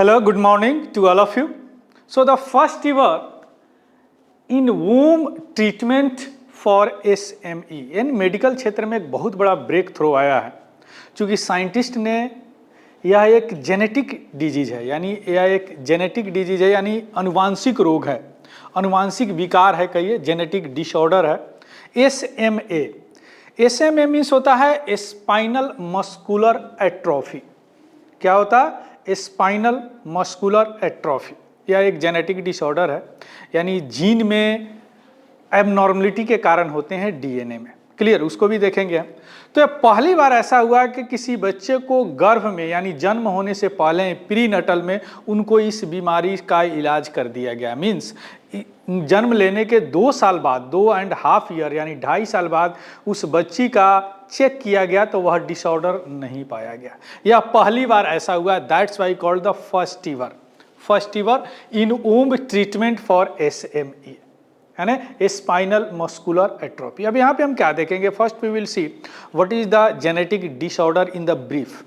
Hello, good morning to all of you. So the first ever in womb treatment for SME in medical क्षेत्र में एक बहुत बड़ा break throw आया है, क्योंकि साइंटिस्ट ने यह एक जेनेटिक डिजीज है, यानी यह एक जेनेटिक डिजीज है, यानी अनुवांशिक रोग है, अनुवांशिक विकार है, कहिए जेनेटिक डिसऑर्डर है SMA। SMA मीन्स होता है स्पाइनल मस्कुलर एट्रोफी। क्या होता है? Spinal muscular atrophy. यह एक जेनेटिक डिसऑर्डर है, यानी जीन में एबनॉर्मलिटी के कारण होते हैं डीएनए में। क्लियर, उसको भी देखेंगे हम। तो पहली बार ऐसा हुआ कि किसी बच्चे को गर्भ में यानी जन्म होने से पहले प्री नटल में उनको इस बीमारी का इलाज कर दिया गया। मीन्स जन्म लेने के 2 साल बाद, 2.5 ईयर यानी 2.5 साल बाद उस बच्ची का चेक किया गया तो वह डिसऑर्डर नहीं पाया गया। यह पहली बार ऐसा हुआ। That's why called the first ever in womb treatment for SMA, है ना, स्पाइनल मस्कुलर एट्रोफी। अब यहाँ पे हम क्या देखेंगे? First we will see what is the genetic disorder in the brief.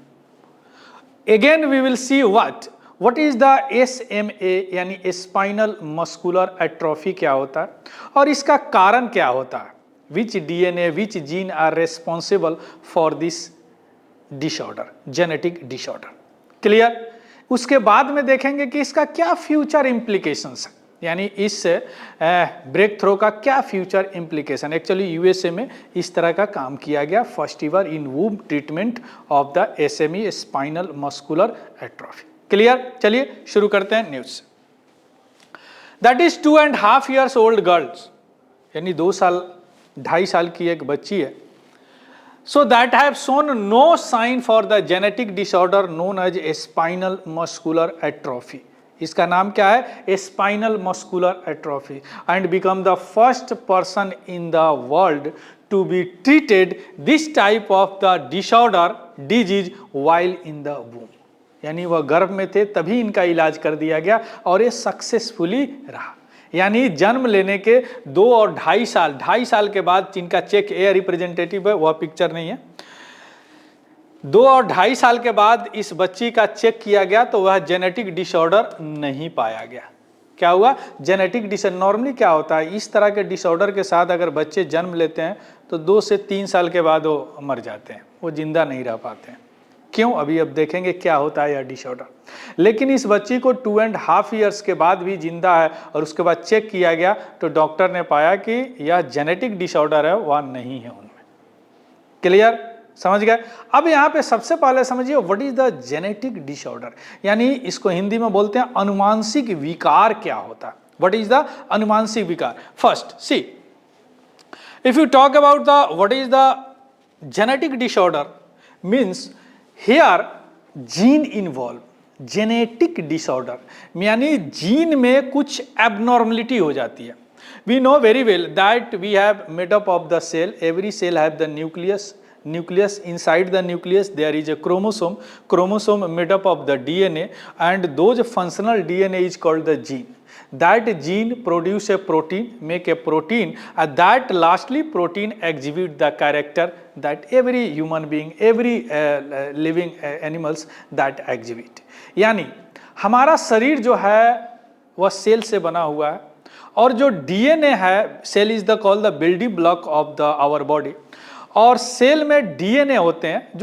Again we will see what is the SMA यानी spinal muscular atrophy क्या होता है और इसका कारण क्या होता है। Which DNA, which gene are responsible for this disorder, genetic disorder. Clear? उसके बाद में देखेंगे कि इसका क्या फ्यूचर इम्प्लीकेशंस है, यानी इस ब्रेक थ्रो का क्या फ्यूचर इम्प्लीकेशन। एक्चुअली USA में इस तरह का काम किया गया, first ever in womb treatment of the SMA spinal muscular atrophy. Clear? चलिए शुरू करते हैं news. That is 2.5 years old girls, यानी 2.5 साल की एक बच्ची है। So that have shown no sign for the genetic disorder known as spinal muscular atrophy. इसका नाम क्या है? Spinal muscular atrophy, and become the first person in the world to be treated this type of the disorder disease while in the वूम। यानी वह गर्भ में थे तभी इनका इलाज कर दिया गया और ये सक्सेसफुली रहा। यानी जन्म लेने के 2 और 2.5 साल के बाद जिनका चेक ए रिप्रेजेंटेटिव है, वह पिक्चर नहीं है, 2 और 2.5 साल के बाद इस बच्ची का चेक किया गया तो वह जेनेटिक डिसऑर्डर नहीं पाया गया। क्या हुआ? Genetic disorder. नॉर्मली क्या होता है, इस तरह के डिसऑर्डर के साथ अगर बच्चे जन्म लेते हैं तो 2 से 3 साल के बाद वो मर जाते हैं, वो जिंदा नहीं रह पाते हैं। क्यों? अभी अब देखेंगे क्या होता है यह डिसऑर्डर। लेकिन इस बच्ची को 2.5 years के बाद भी जिंदा है और उसके बाद चेक किया गया तो डॉक्टर ने पाया कि यह जेनेटिक डिसऑर्डर है, वह नहीं है उनमें। क्लियर? समझ गए? अब यहाँ पे सबसे पहले समझिए what is the genetic disorder, यानी इसको हिंदी में बोलते हैं अनुवांशिक विकार क्या होता है। व्हाट इज द अनुवांशिक विकार? First see, if you talk about the what is the genetic disorder means here gene involve. Genetic disorder यानी जीन में कुछ एबनॉर्मलिटी हो जाती है। We know very well that we have made up of the cell, every cell have the nucleus, inside the nucleus there is a chromosome made up of the DNA, and those functional DNA is called the gene. That gene produce a protein, make a protein, and that lastly protein exhibit the character that every human being, every living animals that exhibit. यानी हमारा शरीर जो है वह cell से बना हुआ है और जो DNA है, cell is the called the building block of the our body, और सेल में DNA होते हैं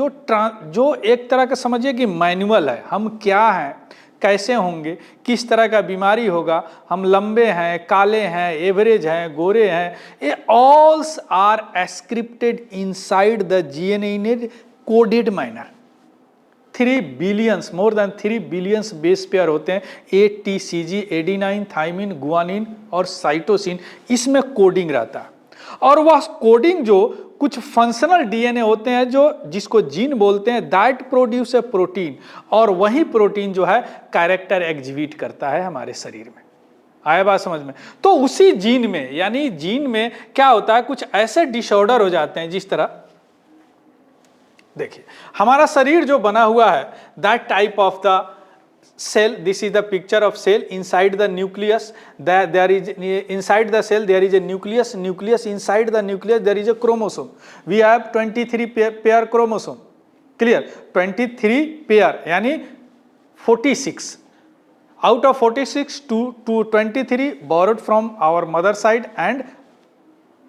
जो एक तरह का समझिए कि मैनुअल है, हम क्या हैं, कैसे होंगे, किस तरह का बीमारी होगा, हम लंबे हैं, काले हैं, एवरेज हैं, गोरे हैं, ये all's are scripted inside the DNA in a coded manner. 3 billion, more than 3 billion base pair होते हैं, ATCG, एडिनाइन, थाइमिन, गुआनिन और साइटोसिन, इसमें कोडिंग रहता है। और वह कोडिंग जो कुछ फंक्शनल DNA होते हैं जो जिसको जीन बोलते हैं, दैट प्रोड्यूस ए प्रोटीन, और वही प्रोटीन जो है कैरेक्टर एग्जिबिट करता है हमारे शरीर में। आया बात समझ में? तो उसी जीन में, यानी जीन में क्या होता है, कुछ ऐसे डिसऑर्डर हो जाते हैं जिस तरह देखिए हमारा शरीर जो बना हुआ है, that type of the cell, this is the picture of cell. Inside the nucleus there is, inside the cell there is a nucleus, inside the nucleus there is a chromosome. We have 23 pair chromosome. Clear? 23 pair यानी 46 Out of 46 to 23 borrowed from our mother side and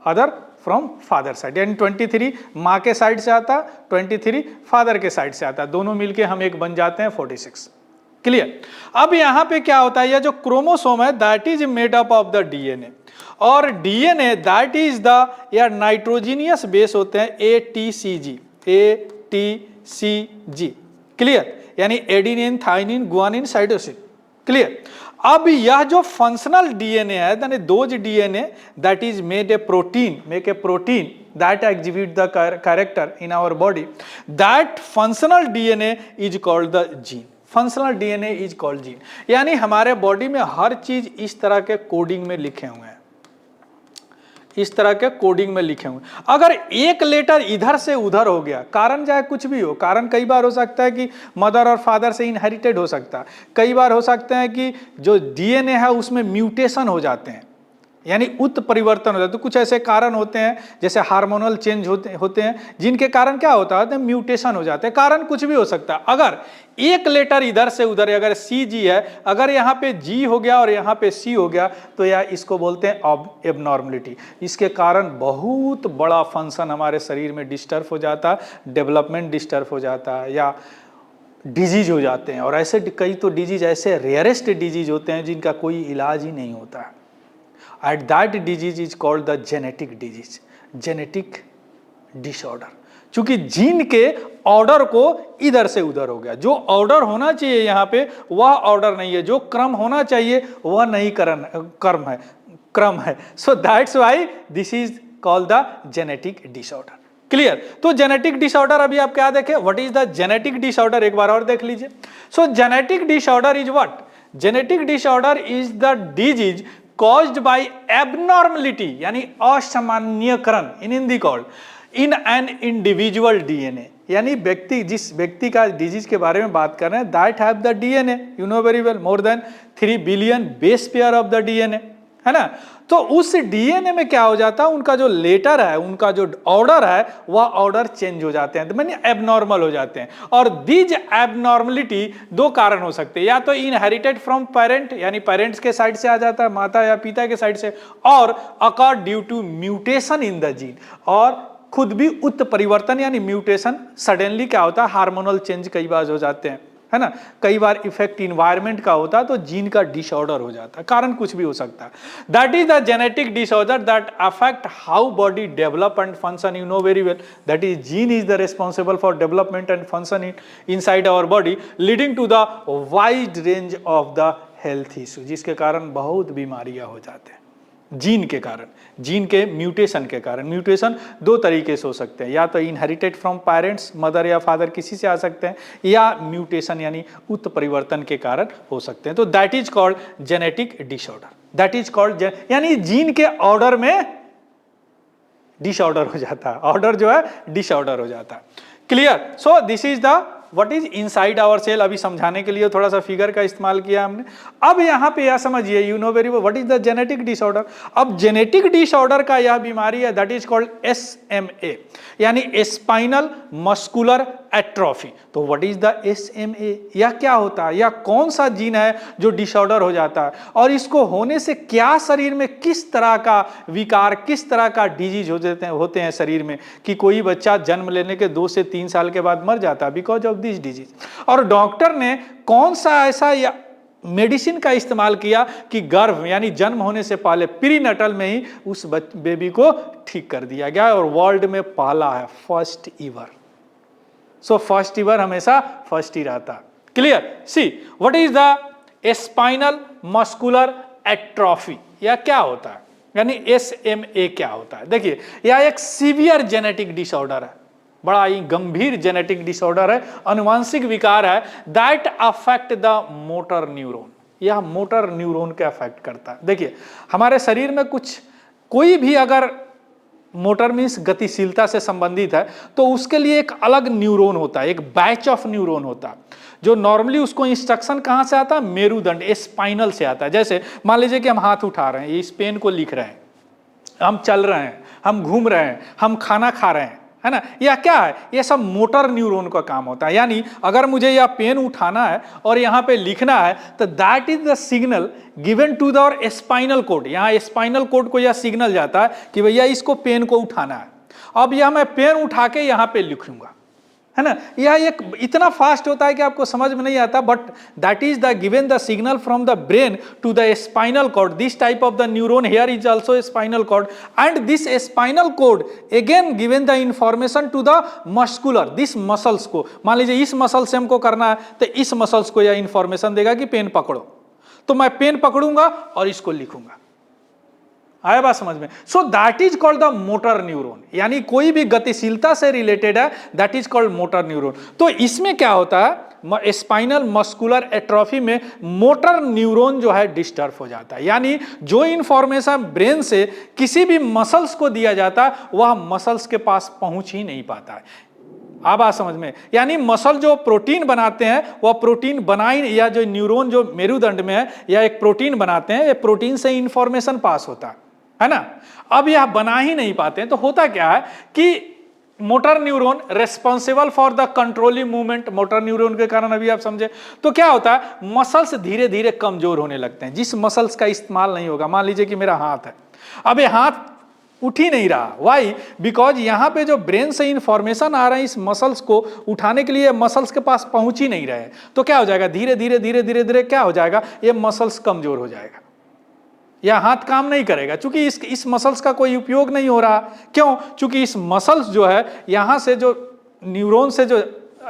other from father side, यानी 23 माँ के side से आता, 23 father के side से आता, दोनों मिलके हम एक बन जाते हैं 46। क्लियर। अब यहाँ पे क्या होता है, यह जो क्रोमोसोम है that is made up of the DNA, और डीएनए दैट इज द या नाइट्रोजीनियस बेस होते हैं ATCG, ATCG। क्लियर, यानी एडिनिन, थाइनिन, गुआनिन, साइटोसिन। क्लियर। अब यह जो फंक्शनल डीएनए है, यानी those DNA that is make a protein that exhibit the character in our body, that functional DNA is called the gene। Functional DNA is called gene, यानी हमारे body में हर चीज इस तरह के कोडिंग में लिखे हुए हैं, इस तरह के कोडिंग में लिखे हुए। अगर एक लेटर इधर से उधर हो गया, कारण चाहे कुछ भी हो, कारण कई बार हो सकता है कि मदर और फादर से इनहेरिटेड हो सकता है, कई बार हो सकता है कि जो डीएनए है उसमें म्यूटेशन हो जाते हैं, यानी उत्परिवर्तन हो जाता है। तो कुछ ऐसे कारण होते हैं जैसे हार्मोनल चेंज होते हैं जिनके कारण क्या होता है, म्यूटेशन हो जाते हैं। कारण कुछ भी हो सकता है। अगर एक लेटर इधर से उधर, अगर CG है, अगर यहाँ पे G हो गया और यहाँ पे C हो गया, तो यह इसको बोलते हैं एबनॉर्मलिटी। इसके कारण बहुत बड़ा फंक्शन हमारे शरीर में डिस्टर्ब हो जाता है, डेवलपमेंट डिस्टर्ब हो जाता है, या डिजीज हो जाते हैं। और ऐसे कई तो डिजीज ऐसे रेयरेस्ट डिजीज होते हैं जिनका कोई इलाज ही नहीं होता है। And that disease is called the genetic disease, genetic disorder। चूंकि जीन के ऑर्डर को इधर से उधर हो गया, जो ऑर्डर होना चाहिए यहाँ पे वह ऑर्डर नहीं है, जो क्रम होना चाहिए वह नहीं क्रम है। So that's why this is called the genetic disorder. Clear. तो जेनेटिक डिसऑर्डर अभी आप क्या देखें, what is the genetic disorder, एक बार और देख लीजिए। So genetic disorder is what, genetic disorder is the disease caused by abnormality, यानी असामान्यकरण, in Hindi called, in an individual DNA, यानी जिस व्यक्ति का डिजीज के बारे में बात कर रहे हैं, that have the DNA, you know very well, more than 3 billion base pair of the DNA, है ना। तो उस डीएनए में क्या हो जाता है, उनका जो लेटर है, उनका जो ऑर्डर है, वह ऑर्डर चेंज हो जाते हैं, तो माने एबनॉर्मल हो जाते हैं। और दीज एबनॉर्मलिटी दो कारण हो सकते हैं, या तो इनहेरिटेड फ्रॉम पेरेंट, यानी पेरेंट्स के साइड से आ जाता है, माता या पिता के साइड से, और occur due to mutation in the gene, और खुद भी उत्परिवर्तन यानी म्यूटेशन, सडनली क्या होता है, हार्मोनल चेंज कई बार हो जाते हैं, है ना, कई बार इफेक्ट इन्वायरमेंट का होता है, तो जीन का डिसऑर्डर हो जाता है, कारण कुछ भी हो सकता है। That is the genetic disorder that affect how body develop and function, you know very well, that is gene is the responsible for development and function inside our body, leading to the wide range of the health issue, जिसके कारण बहुत बीमारियां हो जाते हैं gene के कारण, gene के म्यूटेशन के कारण। म्यूटेशन दो तरीके से हो सकते हैं, या तो इनहेरिटेड फ्रॉम पेरेंट्स, मदर या फादर किसी से आ सकते हैं, या म्यूटेशन यानी उत्परिवर्तन के कारण हो सकते हैं। तो that is called genetic disorder, that is called, यानी जीन के ऑर्डर में डिसऑर्डर हो जाता है, ऑर्डर जो है डिसऑर्डर हो जाता है। Clear. So this is the what is inside our cell. अभी समझाने के लिए थोड़ा सा फिगर का इस्तेमाल किया हमने। अब यहां पे यह समझिए, you know very well, what is the genetic disorder. अब जेनेटिक डिसऑर्डर का यह बीमारी है दैट इज कॉल्ड SMA, यानी स्पाइनल मस्कुलर एट्रोफी। तो व्हाट इज द SMA, यह क्या होता है, या कौन सा जीन है जो डिसऑर्डर हो जाता है, और इसको होने से क्या शरीर में किस तरह का विकार, किस तरह का डिजीज होते हैं शरीर में, कि कोई बच्चा जन्म लेने के 2 से 3 साल के बाद मर जाता है बिकॉज ऑफ दिस डिजीज। और डॉक्टर ने कौन सा ऐसा या मेडिसिन का इस्तेमाल किया कि गर्भ यानी जन्म होने से पहले प्रीनेटल में ही उस बेबी को ठीक कर दिया गया, और वर्ल्ड में पहला है, फर्स्ट ईवर। सो फर्स्ट ईवर हमेशा फर्स्ट ही रहता। Clear. C what is the spinal muscular atrophy, या क्या होता है, यानी SMA क्या होता है। देखिए यह एक सीवियर जेनेटिक डिसऑर्डर है, बड़ा ही गंभीर जेनेटिक डिसऑर्डर है, अनुवांशिक विकार है, that affect the motor neuron, यह मोटर न्यूरॉन के अफेक्ट करता है। देखिए हमारे शरीर में कोई भी अगर मोटर मीन्स गतिशीलता से संबंधित है, तो उसके लिए एक अलग न्यूरॉन होता है, एक बैच ऑफ न्यूरॉन होता है, जो नॉर्मली उसको इंस्ट्रक्शन कहाँ से आता है, मेरुदंड, स्पाइनल से आता है। जैसे मान लीजिए कि हम हाथ उठा रहे हैं, इस पेन को लिख रहे हैं, हम चल रहे हैं, हम घूम रहे हैं, हम खाना खा रहे हैं, है ना। यह क्या है, ये सब मोटर न्यूरॉन का काम होता है। यानी अगर मुझे यह पेन उठाना है और यहाँ पे लिखना है तो that is the signal given to the spinal cord. यहाँ स्पाइनल कोड को यह सिग्नल जाता है कि भैया इसको पेन को उठाना है। अब यह मैं पेन उठा के यहाँ पे लिखूंगा, है ना। यह एक इतना फास्ट होता है कि आपको समझ में नहीं आता, but that is the given the signal from the brain to the spinal cord. This type of the neuron here is also spinal cord and this spinal cord again given the information to the muscular this muscles को। मान लीजिए इस muscle से हमको करना है तो इस मसल्स को यह इंफॉर्मेशन देगा कि पेन पकड़ो, तो मैं पेन पकड़ूंगा और इसको लिखूंगा। आया बात समझ में। सो that is called the motor neuron, यानी कोई भी गतिशीलता से रिलेटेड है, that is called motor neuron. तो इसमें क्या होता है, स्पाइनल मस्कुलर एट्रोफी में मोटर न्यूरॉन जो है डिस्टर्ब हो जाता है। यानी जो इंफॉर्मेशन ब्रेन से किसी भी मसल्स को दिया जाता है वह मसल्स के पास पहुंच ही नहीं पाता है। आप बात समझ में। यानी मसल जो प्रोटीन बनाते हैं वह प्रोटीन बनाई, या जो न्यूरॉन जो मेरुदंड में है या एक प्रोटीन बनाते हैं, ये प्रोटीन से इंफॉर्मेशन पास होता है ना। अब यह बना ही नहीं पाते हैं तो होता क्या है कि motor neuron responsible for the controlling movement, motor neuron के कारण अभी आप समझे तो क्या होता है, मसल्स धीरे धीरे कमजोर होने लगते हैं। जिस मसल्स का इस्तेमाल नहीं होगा, मान लीजिए कि मेरा हाथ है, अब ये हाथ उठ ही नहीं रहा। वाई? बिकॉज यहाँ पे जो ब्रेन से इंफॉर्मेशन आ रहा है इस मसल्स को उठाने के लिए मसल्स के पास पहुंच ही नहीं रहे। तो क्या हो जाएगा, धीरे धीरे धीरे धीरे धीरे क्या हो जाएगा, ये मसल्स कमजोर हो जाएगा या हाथ काम नहीं करेगा, क्योंकि इस मसल्स का कोई उपयोग नहीं हो रहा। क्यों? क्योंकि इस मसल्स जो है यहाँ से जो न्यूरॉन से जो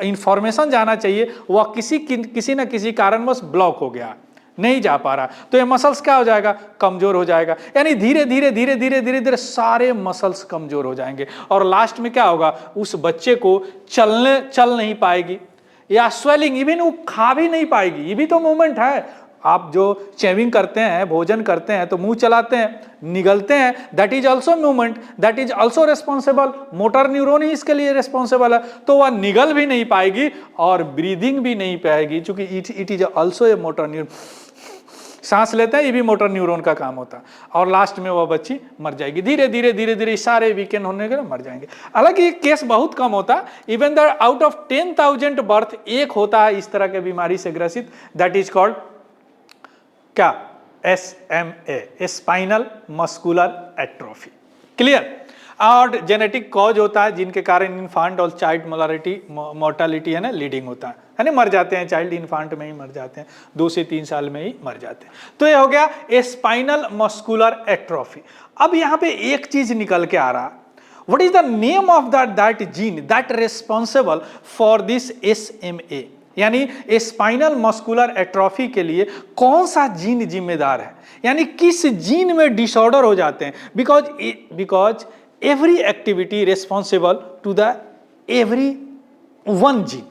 इंफॉर्मेशन जाना चाहिए वह किसी न किसी कारणवश ब्लॉक हो गया, नहीं जा पा रहा। तो ये मसल्स क्या हो जाएगा, कमजोर हो जाएगा। यानी धीरे धीरे धीरे धीरे धीरे धीरे सारे मसल्स कमजोर हो जाएंगे और लास्ट में क्या होगा, उस बच्चे को चल नहीं पाएगी या स्वेलिंग, इवन वो खा भी नहीं पाएगी। ये भी तो मूवमेंट है। आप जो चेविंग करते हैं, भोजन करते हैं तो मुंह चलाते हैं, निगलते हैं, that is also movement, that is also responsible. Motor neuron ही इसके लिए रेस्पॉन्सिबल है। तो वह निगल भी नहीं पाएगी और ब्रीदिंग भी नहीं पाएगी, क्योंकि it is also a motor neuron. सांस लेते हैं, ये भी मोटर न्यूरॉन का काम होता है और लास्ट में वह बच्ची मर जाएगी। धीरे धीरे धीरे धीरे सारे वीकेंड होने के मर जाएंगे। हालांकि केस बहुत कम होता, even the out of 10,000 birth एक होता है इस तरह के बीमारी से ग्रसित, दैट इज कॉल्ड क्या, SMA, spinal muscular atrophy. Clear? और जेनेटिक कॉज होता है जिनके कारण इन्फांट और चाइल्ड मोर्टालिटी है ना, लीडिंग होता है ना, मर जाते हैं, चाइल्ड इन्फांट में ही मर जाते हैं, 2 से 3 साल में ही मर जाते हैं। तो ये हो गया स्पाइनल मस्कुलर एट्रोफी। अब यहाँ पे एक चीज निकल के आ रहा, what is the name of that gene that responsible for this SMA, यानी स्पाइनल मस्कुलर एट्रोफी के लिए कौन सा जीन जिम्मेदार है, यानी किस जीन में डिसऑर्डर हो जाते हैं। Because every activity responsible to the every one gene,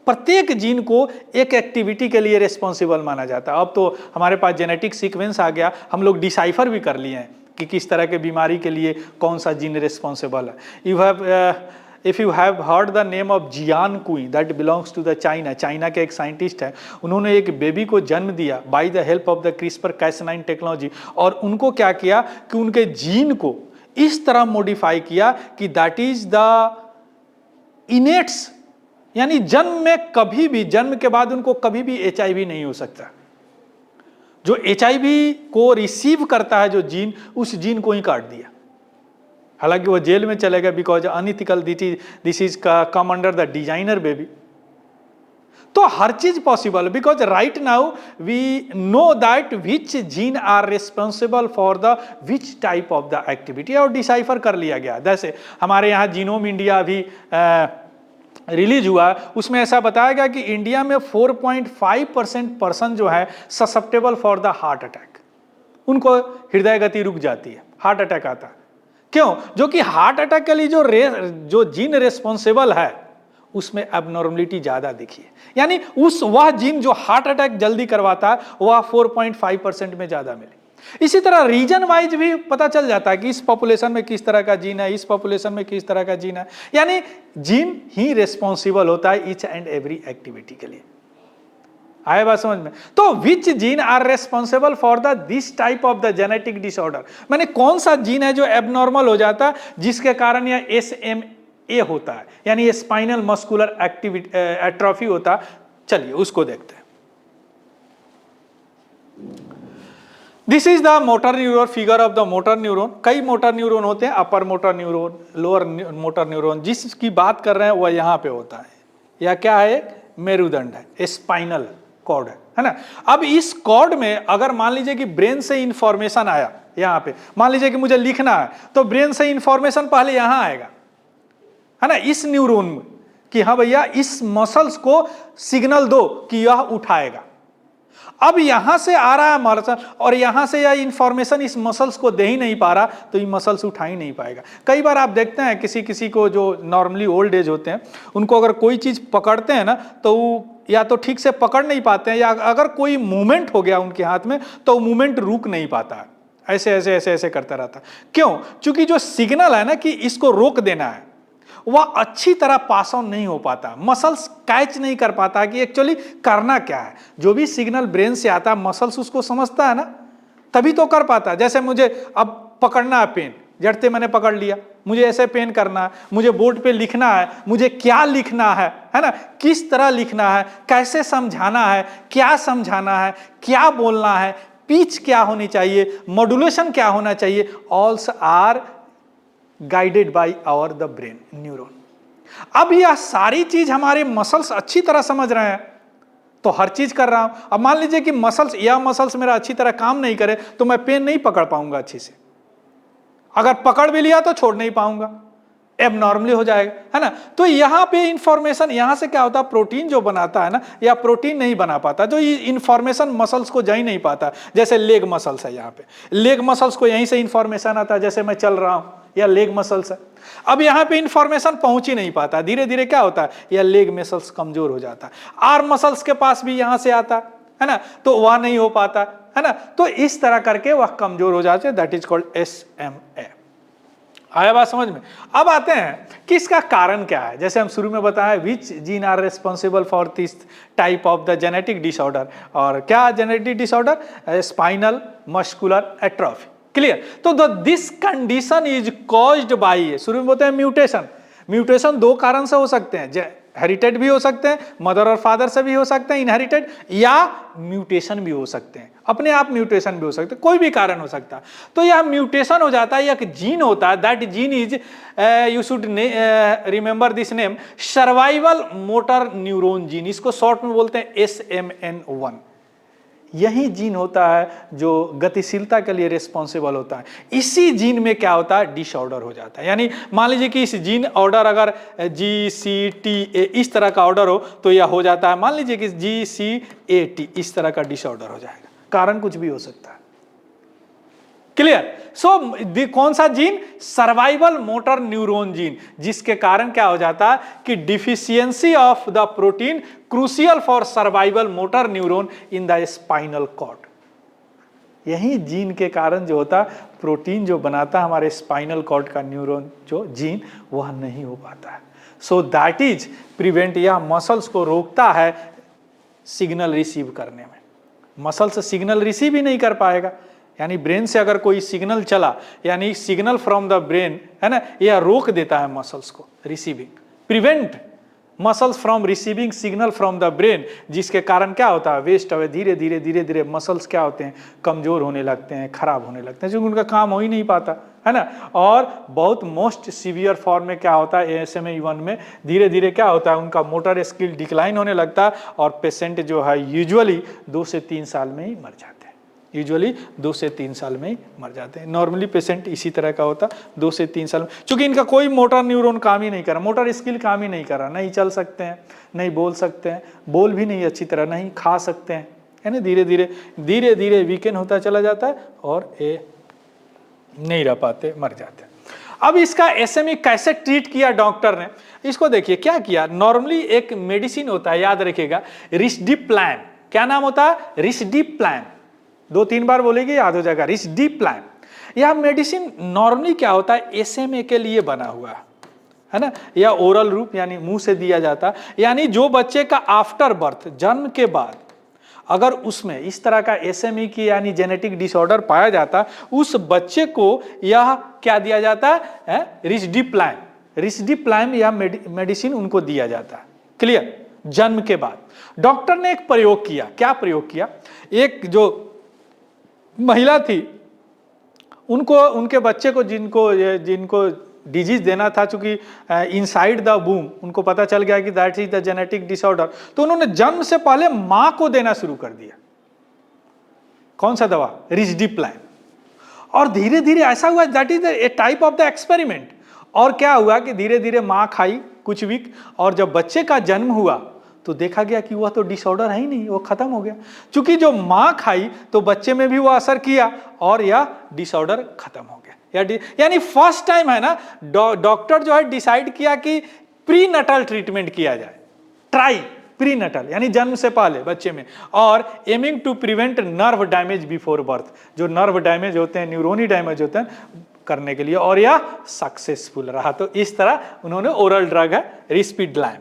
प्रत्येक जीन को एक एक्टिविटी के लिए रेस्पॉन्सिबल माना जाता है। अब तो हमारे पास जेनेटिक सीक्वेंस आ गया, हम लोग डिसाइफर भी कर लिए हैं कि किस तरह के बीमारी के लिए कौन सा जीन रेस्पॉन्सिबल है। If you have heard the name of जियान कुई, that belongs to the China के एक साइंटिस्ट है, उन्होंने एक बेबी को जन्म दिया by the help of the CRISPR-Cas9 technology, और उनको क्या किया कि उनके जीन को इस तरह मॉडिफाई किया कि that is the innate, यानी जन्म में कभी भी, जन्म के बाद उनको कभी भी HIV नहीं हो सकता। जो HIV को रिसीव करता है जो जीन, उस जीन को ही काट दिया। हालांकि वो जेल में चलेगा because unethical this is come under the designer baby. तो हर चीज possible because right now we know that which gene are responsible for the which type of the activity, और डिसाइफर कर लिया गया। जैसे हमारे यहाँ जीनोम इंडिया अभी रिलीज हुआ, उसमें ऐसा बताया गया कि इंडिया में 4.5% पर्सन जो है susceptible for the heart attack, उनको हृदय गति रुक जाती है, हार्ट अटैक आता है। क्यों? जो कि हार्ट अटैक के लिए जो जीन रेस्पॉन्सिबल है उसमें एबनॉर्मलिटी ज्यादा दिखी है, यानी वह जीन जो हार्ट अटैक जल्दी करवाता है वह 4.5% में ज्यादा मिले। इसी तरह रीजन वाइज भी पता चल जाता है कि इस पॉपुलेशन में किस तरह का जीन है, इस पॉपुलेशन में किस तरह का जीन है, यानी जीन ही रेस्पॉन्सिबल होता है ईच एंड एवरी एक्टिविटी के लिए। आए बात समझ में? तो which gene are responsible for the this type of the genetic disorder, माने कौन सा जीन है जो एबनॉर्मल हो जाता है जिसके कारण यह ए होता है, यानी स्पाइनल मस्कुलर एट्रोफी होता है। चलिए उसको देखते हैं। This is the motor neuron, figure of the motor neuron. कई मोटर न्यूरॉन होते हैं, upper motor neuron, lower motor neuron. जिसकी बात कर रहे हैं वह यहाँ पे होता है, या क्या है, मेरुदंड है, स्पाइनल कॉर्ड है ना। अब इस कॉर्ड में अगर मान लीजिए कि ब्रेन से इंफॉर्मेशन आया, यहाँ पे मान लीजिए कि मुझे लिखना है, तो ब्रेन से इंफॉर्मेशन पहले यहाँ आएगा, है ना, इस न्यूरॉन में, कि हाँ भैया इस मसल्स को सिग्नल दो कि यह उठाएगा। अब यहां से आ रहा है मसल, और यहां से यह इंफॉर्मेशन इस मसल्स को दे ही नहीं पा रहा, तो ये मसल्स उठा ही नहीं पाएगा। कई बार आप देखते हैं किसी किसी को जो नॉर्मली ओल्ड एज होते हैं, उनको अगर कोई चीज पकड़ते हैं ना, तो वो या तो ठीक से पकड़ नहीं पाते हैं, या अगर कोई मूवमेंट हो गया उनके हाथ में तो मूवमेंट रुक नहीं पाता है, ऐसे ऐसे ऐसे ऐसे करता रहता। क्यों? क्योंकि जो सिग्नल है ना कि इसको रोक देना है, वह अच्छी तरह पास ऑन नहीं हो पाता, मसल्स कैच नहीं कर पाता कि एक्चुअली करना क्या है। जो भी सिग्नल ब्रेन से आता है, मसल्स उसको समझता है ना, तभी तो कर पाता है। जैसे मुझे अब पकड़ना है पेन, जड़ते मैंने पकड़ लिया, मुझे ऐसे पेन करना है, मुझे बोर्ड पे लिखना है, मुझे क्या लिखना है ना, किस तरह लिखना है, कैसे समझाना है, क्या समझाना है, क्या बोलना है, पिच क्या होनी चाहिए, मॉड्यूलेशन क्या होना चाहिए, all's are guided by our the brain neuron. अब यह सारी चीज हमारे मसल्स अच्छी तरह समझ रहे हैं, तो हर चीज कर रहा हूं। अब मान लीजिए कि मसल्स मेरा अच्छी तरह काम नहीं करे, तो मैं पेन नहीं पकड़ पाऊंगा अच्छी से। अगर पकड़ भी लिया तो छोड़ नहीं पाऊंगा, एबनॉर्मली हो जाएगा, है ना। तो यहां पे इंफॉर्मेशन, यहां से क्या होता है, प्रोटीन जो बनाता है ना, या प्रोटीन नहीं बना पाता, जो ये इंफॉर्मेशन मसल्स को जा ही नहीं पाता। जैसे लेग मसल्स है, यहाँ पे लेग मसल्स को यहीं से इंफॉर्मेशन आता है, जैसे मैं चल रहा हूं, या लेग मसल्स है। अब यहाँ पे इंफॉर्मेशन पहुंच ही नहीं पाता, धीरे धीरे क्या होता है, या लेग मसल्स कमजोर हो जाता है। आर्म मसल्स के पास भी यहां से आता है ना, तो वह नहीं हो पाता, है ना। तो इस तरह करके वह कमजोर हो जाते हैं, दैट इज कॉल्ड SMA। आया बात समझ में? अब आते हैं कि इसका कारण क्या है। जैसे हम शुरू में बताया, which gene are responsible for this type of the genetic disorder, और क्या genetic disorder, spinal muscular atrophy. Clear? तो this condition is caused by, शुरू में बोलते हैं म्यूटेशन। म्यूटेशन दो कारण से हो सकते हैं, हेरिटेड भी हो सकते हैं, मदर और फादर से भी हो सकते हैं इनहेरिटेड, या म्यूटेशन भी हो सकते हैं, अपने आप म्यूटेशन भी हो सकते हैं, कोई भी कारण हो सकता है। तो यह म्यूटेशन हो जाता है, एक जीन होता है, that gene is, you should remember this name, survival motor neuron gene. इसको शॉर्ट में बोलते हैं SMN1। यही जीन होता है जो गतिशीलता के लिए रिस्पॉन्सिबल होता है। इसी जीन में क्या होता है, डिसऑर्डर हो जाता है। यानी मान लीजिए कि इस जीन ऑर्डर अगर GCTA इस तरह का ऑर्डर हो, तो यह हो जाता है, मान लीजिए कि GCAT इस तरह का डिसऑर्डर हो जाएगा। कारण कुछ भी हो सकता है। क्लियर? सो कौन सा gene, survival motor neuron gene, जिसके कारण क्या हो जाता है कि deficiency of the protein crucial for survival motor neuron in the spinal cord. यही जीन के कारण जो होता, प्रोटीन जो बनाता है हमारे स्पाइनल कॉर्ड का न्यूरॉन जो जीन, वह नहीं हो पाता है। सो दैट इज प्रिवेंट, या मसल्स को रोकता है सिग्नल रिसीव करने में। मसल्स सिग्नल रिसीव ही नहीं कर पाएगा, यानी ब्रेन से अगर कोई सिग्नल चला, यानी सिग्नल फ्रॉम द ब्रेन, है ना, यह रोक देता है मसल्स को receiving, prevent muscles from receiving signal from the brain, जिसके कारण क्या होता है, वेस्ट अवे, धीरे धीरे धीरे धीरे मसल्स क्या होते हैं, कमजोर होने लगते हैं, खराब होने लगते हैं, क्योंकि उनका काम हो ही नहीं पाता, है ना। और बहुत मोस्ट सीवियर फॉर्म में क्या होता है, SMA1 में धीरे धीरे क्या होता है, उनका मोटर स्किल डिक्लाइन होने लगता है, और पेशेंट जो है यूजुअली 2 से 3 साल में ही मर जाते हैं। यूजुअली 2 से 3 साल में ही मर जाते हैं। नॉर्मली पेशेंट इसी तरह का होता, 2 से 3 साल में, क्योंकि इनका कोई मोटर न्यूरॉन काम ही नहीं कर रहा, मोटर स्किल काम ही नहीं कर रहा, नहीं चल सकते हैं, नहीं बोल सकते हैं, बोल भी नहीं अच्छी तरह, नहीं खा सकते हैं, है ना। धीरे धीरे वीकेंड होता चला जाता है, और ये नहीं रह पाते, मर जाते हैं। अब इसका SMA कैसे ट्रीट किया डॉक्टर ने, इसको देखिए क्या किया। नॉर्मली एक मेडिसिन होता है, याद रखिएगा, रिस्डिप्लान। क्या नाम होता है, रिस्डिप्लान। 2-3 बार बोलेगी, याद हो जाएगा, रिस्डिप्लान। यह मेडिसिन नॉर्मली क्या होता है, SMA के लिए बना हुआ है ना, या ओरल रूप, यानी मुंह से दिया जाता, यानी जो बच्चे का आफ्टर बर्थ, जन्म के बाद अगर उसमें इस तरह का SMA की यानी जेनेटिक डिसऑर्डर पाया जाता, उस बच्चे को यह क्या दिया जाता है, रिस्डिप्लान। रिस्डिप्लाइम या मेडिसिन उनको दिया जाता है। क्लियर? जन्म के बाद डॉक्टर ने एक प्रयोग किया। क्या प्रयोग किया? एक जो महिला थी, उनको उनके बच्चे को जिनको डिजीज देना था, चूंकि इनसाइड द वूम उनको पता चल गया कि that is the genetic disorder, तो उन्होंने जन्म से पहले मां को देना शुरू कर दिया। कौन सा दवा? रिस्डिप्लाइम। और धीरे धीरे ऐसा हुआ, that is a type of the experiment. और क्या हुआ कि धीरे धीरे मां खाई कुछ वीक, और जब बच्चे का जन्म हुआ तो देखा गया कि वह तो डिसऑर्डर है ही नहीं, वो खत्म हो गया। क्योंकि जो मां खाई तो बच्चे में भी वो असर किया और यह डिसऑर्डर खत्म हो गया। यानी फर्स्ट टाइम है ना, डॉक्टर जो है डिसाइड किया कि प्री नटल ट्रीटमेंट किया जाए। ट्राई प्री नटल यानी जन्म से पहले बच्चे में, और aiming to prevent nerve damage before birth, जो नर्व डैमेज होते हैं, न्यूरोनी डैमेज होते हैं, करने के लिए, और यह सक्सेसफुल रहा। तो इस तरह उन्होंने ओरल ड्रग है रिस्पिडलाइम,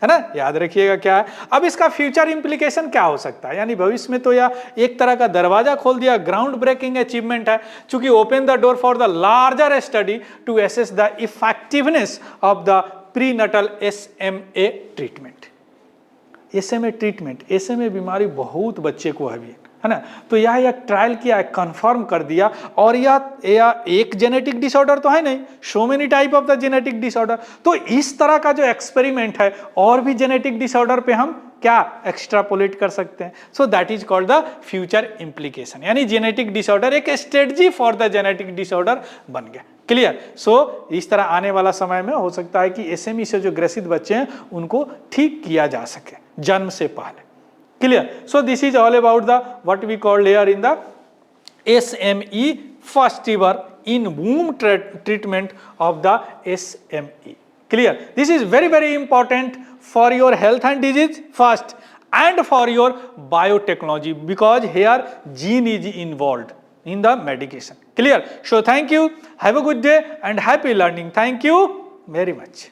है ना, याद रखिएगा क्या है। अब इसका फ्यूचर इंप्लीकेशन क्या हो सकता है? यानी भविष्य में तो यह एक तरह का दरवाजा खोल दिया, ग्राउंड ब्रेकिंग अचीवमेंट है, चूंकि open the door for the larger study to assess the effectiveness of the prenatal SMA treatment. SMA treatment, SMA बीमारी बहुत बच्चे को है ना, तो यह एक ट्रायल किया, कंफर्म कर दिया। और यह एक जेनेटिक डिसऑर्डर तो है नहीं, so many type of the genetic disorder. तो इस तरह का जो एक्सपेरिमेंट है, और भी जेनेटिक डिसऑर्डर पे हम क्या एक्स्ट्रापोलेट कर सकते हैं। सो that is called the future implication, यानी जेनेटिक डिसऑर्डर एक strategy for the genetic disorder बन गया। क्लियर? सो इस तरह आने वाला समय में हो सकता है कि SMA से जो ग्रसित बच्चे हैं उनको ठीक किया जा सके जन्म से पहले। Clear? So this is all about the what we call here in the SME, first ever in womb treatment of the SME. Clear? This is very, very important for your health and disease first, and for your biotechnology, because here gene is involved in the medication. Clear? So thank you. Have a good day and happy learning. Thank you very much.